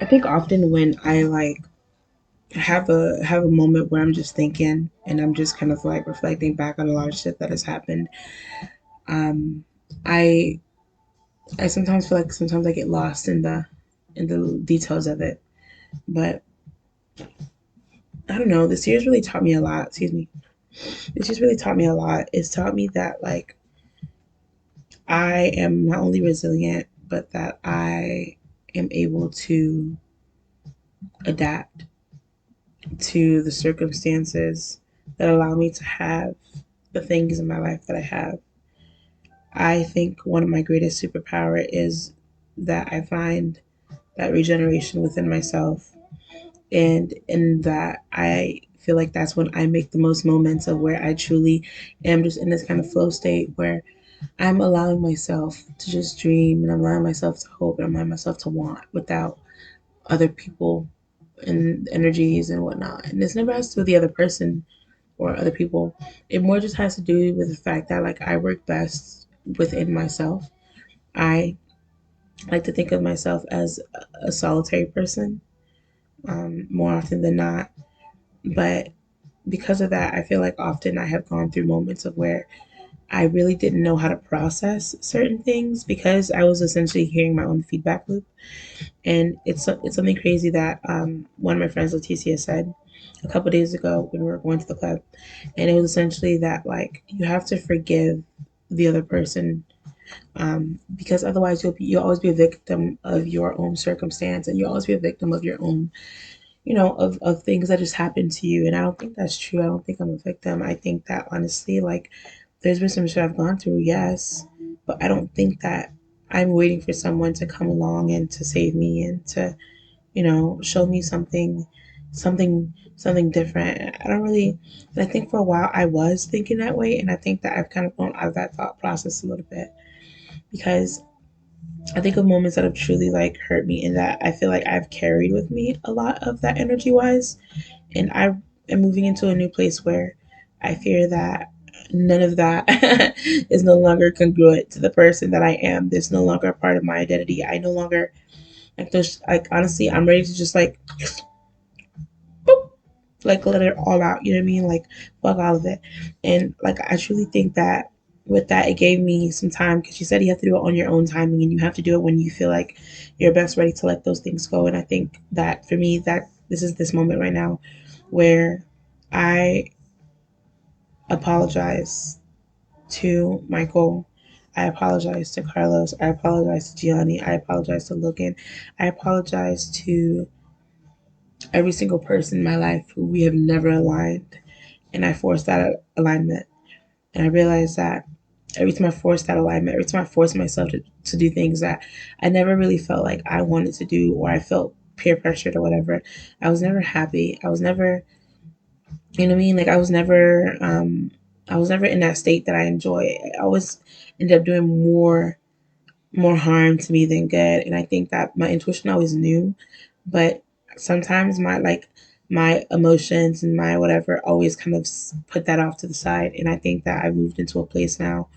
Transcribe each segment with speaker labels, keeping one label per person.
Speaker 1: I think often when I like have a moment where I'm just thinking and I'm just kind of like reflecting back on a lot of shit that has happened. Um, I I sometimes feel like sometimes I get lost in the details of it, but I don't know. This year's really taught me a lot. Excuse me. This year's really taught me a lot. It's taught me that like I am not only resilient, but that I am able to adapt to the circumstances that allow me to have the things in my life that I have. I think one of my greatest superpower is that I find that regeneration within myself, and in that I feel like that's when I make the most moments of where I truly am just in this kind of flow state where I'm allowing myself to just dream, and I'm allowing myself to hope, and I'm allowing myself to want without other people and energies and whatnot. And this never has to do with the other person or other people. It more just has to do with the fact that like I work best within myself. I like to think of myself as a solitary person, more often than not. But because of that, I feel like often I have gone through moments of where I really didn't know how to process certain things because I was essentially hearing my own feedback loop. And it's something crazy that one of my friends, Leticia, said a couple days ago when we were going to the club, and it was essentially that like you have to forgive the other person, because otherwise you'll always be a victim of your own circumstance, and you'll always be a victim of your own, of things that just happen to you. And I don't think that's true. I don't think I'm a victim. I think that honestly, like, there's been some shit I've gone through, yes, but I don't think that I'm waiting for someone to come along and to save me and to, show me something different. I don't really, and I think for a while I was thinking that way, and I think that I've kind of gone out of that thought process a little bit because I think of moments that have truly like hurt me, and that I feel like I've carried with me a lot of that energy wise, and I am moving into a new place where I fear that none of that is no longer congruent to the person that I am. There's no longer a part of my identity. I no longer like there's like honestly, I'm ready to just like boop, like let it all out. You know what I mean? Like fuck all of it. And like I truly think that with that, it gave me some time because she said you have to do it on your own timing, and you have to do it when you feel like you're best ready to let those things go. And I think that for me, that this is this moment right now where I apologize to Michael. I apologize to Carlos. I apologize to Gianni. I apologize to Logan. I apologize to every single person in my life who we have never aligned. And I forced that alignment. And I realized that every time I forced that alignment, every time I forced myself to do things that I never really felt like I wanted to do, or I felt peer pressured or whatever, I was never happy. I was never, you know what I mean? Like I was never in that state that I enjoy. I always ended up doing more harm to me than good. And I think that my intuition always knew, but sometimes my emotions and my whatever always kind of put that off to the side. And I think that I moved into a place now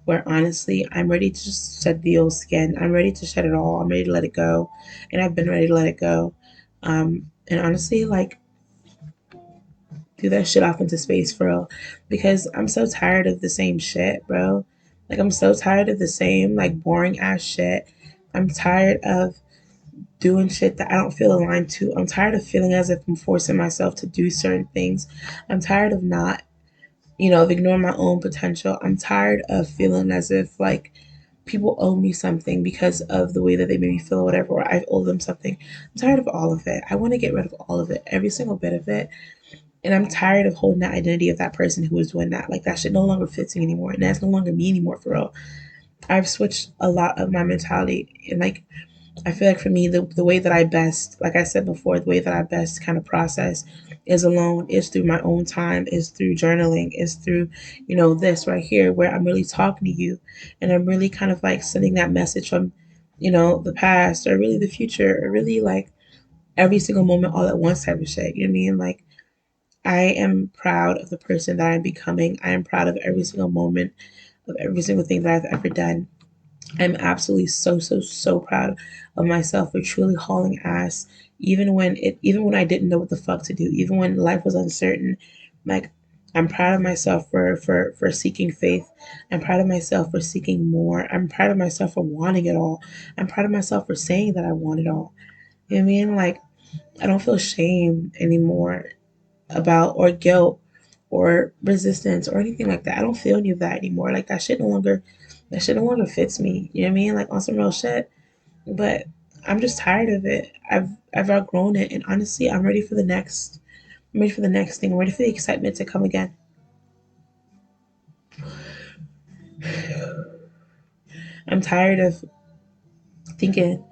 Speaker 1: where honestly I'm ready to just shed the old skin. I'm ready to shed it all. I'm ready to let it go, and I've been ready to let it go. And honestly, like do that shit off into space for real, because I'm so tired of the same shit, bro. Like I'm so tired of the same like boring ass shit. I'm tired of doing shit that I don't feel aligned to. I'm tired of feeling as if I'm forcing myself to do certain things. I'm tired of not, of ignoring my own potential. I'm tired of feeling as if like people owe me something because of the way that they made me feel or whatever, or I owe them something. I'm tired of all of it. I want to get rid of all of it, every single bit of it. And I'm tired of holding that identity of that person who was doing that. Like that shit no longer fits me anymore. And that's no longer me anymore for real. I've switched a lot of my mentality. And like I feel like for me, the way that I best, like I said before, the way that I best kind of process is alone, is through my own time, is through journaling, is through, this right here where I'm really talking to you, and I'm really kind of like sending that message from, the past or really the future or really like every single moment all at once type of shit. You know what I mean? Like I am proud of the person that I'm becoming. I am proud of every single moment of every single thing that I've ever done. I'm absolutely so proud of myself for truly hauling ass, even when I didn't know what the fuck to do, even when life was uncertain. Like, I'm proud of myself for seeking faith. I'm proud of myself for seeking more. I'm proud of myself for wanting it all. I'm proud of myself for saying that I want it all. You know what I mean? Like, I don't feel shame anymore about, or guilt, or resistance, or anything like that. I don't feel any of that anymore. Like, that shit no longer fits me. You know what I mean? Like, on some real shit. But I'm just tired of it. I've outgrown it, and honestly, I'm ready for the next. I'm ready for the next thing. I'm ready for the excitement to come again. I'm tired of thinking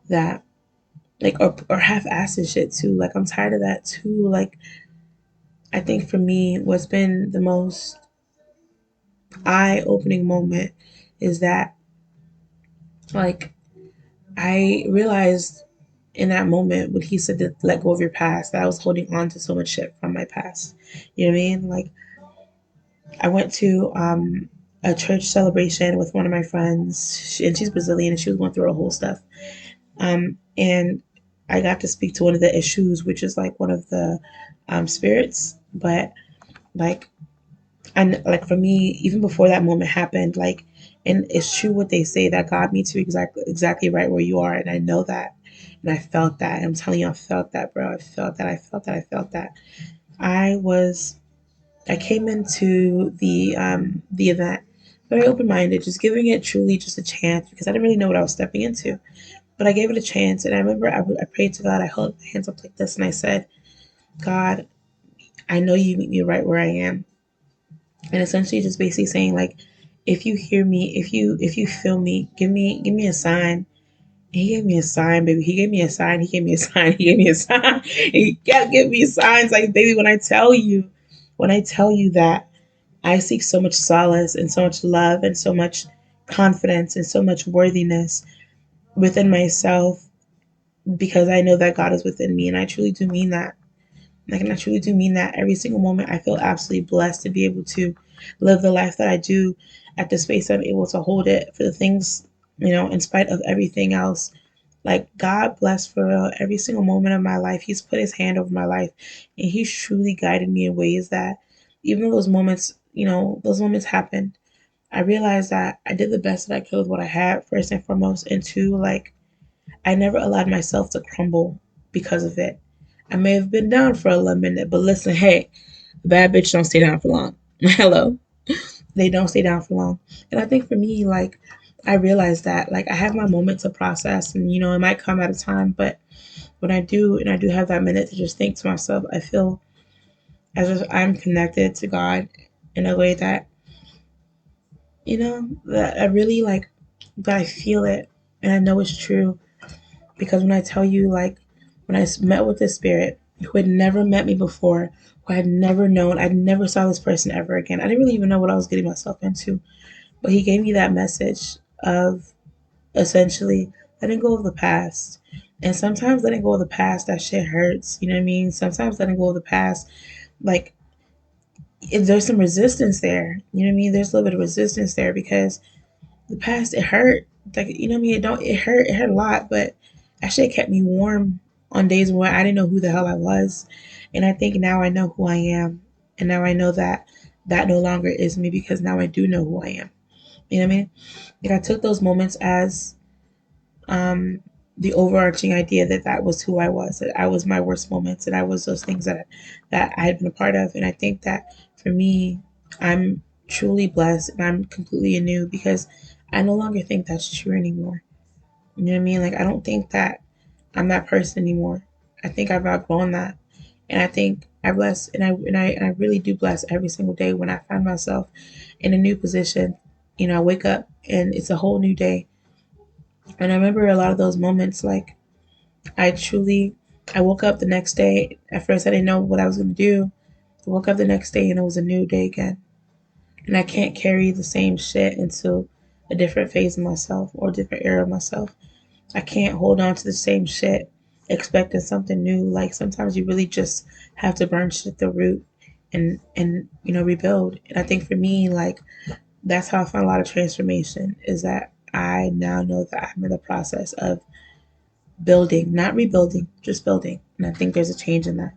Speaker 1: that, like, or half-assed shit too. Like, I'm tired of that too. Like, I think for me, what's been the most eye-opening moment is that, like, I realized in that moment when he said to let go of your past, that I was holding on to so much shit from my past. You know what I mean? Like, I went to a church celebration with one of my friends, and she's Brazilian, and she was going through her whole stuff. And I got to speak to one of the issues, which is like one of the spirits. But like, and like for me, even before that moment happened, like, and it's true what they say that God meets you exactly right where you are, and I know that, and I felt that. I'm telling you, I felt that, bro. I felt that. I felt that. I felt that. I was I came into the event very open minded, just giving it truly just a chance because I didn't really know what I was stepping into. But I gave it a chance, and I remember I prayed to God. I held my hands up like this, and I said, God, I know you meet me right where I am, and essentially just basically saying like, if you hear me, if you feel me, give me a sign. He gave me a sign, baby. He gave me a sign. He gave me a sign. He gave me a sign. He kept giving me signs, like, baby. When I tell you that I seek so much solace and so much love and so much confidence and so much worthiness within myself because I know that God is within me. And I truly do mean that. Like, and I truly do mean that every single moment. I feel absolutely blessed to be able to live the life that I do at the space I'm able to hold it for the things, in spite of everything else. Like, God bless for real every single moment of my life. He's put his hand over my life, and he's truly guided me in ways that, even though those moments happened, I realized that I did the best that I could with what I had, first and foremost. And two, like, I never allowed myself to crumble because of it. I may have been down for a little minute, but listen, hey, a bad bitch don't stay down for long. Hello. They don't stay down for long. And I think for me, like, I realized that, like, I have my moment to process, and it might come at a time, but when I do, and I do have that minute to just think to myself, I feel as if I'm connected to God in a way that, that I really like, that I feel it, and I know it's true. Because when I tell you, like, when I met with this spirit who had never met me before, who I had never known, I never saw this person ever again. I didn't really even know what I was getting myself into. But he gave me that message of essentially letting go of the past. And sometimes letting go of the past, that shit hurts. You know what I mean? Sometimes letting go of the past, like, there's some resistance there. You know what I mean? There's a little bit of resistance there because the past, it hurt. Like, you know what I mean? It hurt a lot, but that shit kept me warm on days where I didn't know who the hell I was. And I think now I know who I am. And now I know that that no longer is me because now I do know who I am. You know what I mean? Like, I took those moments as um, the overarching idea that that was who I was, that I was my worst moments, and I was those things that I had been a part of. And I think that for me, I'm truly blessed and I'm completely anew because I no longer think that's true anymore. You know what I mean? Like, I don't think that I'm that person anymore. I think I've outgrown that, and I think I bless, and I really do bless every single day when I find myself in a new position. I wake up and it's a whole new day, and I remember a lot of those moments. Like, I truly, I woke up the next day. At first, I didn't know what I was going to do. I woke up the next day and it was a new day again. And I can't carry the same shit into a different phase of myself or a different era of myself. I can't hold on to the same shit expecting something new. Like, sometimes you really just have to burn shit at the root and rebuild. And I think for me, like, that's how I find a lot of transformation is that I now know that I'm in the process of building, not rebuilding, just building. And I think there's a change in that.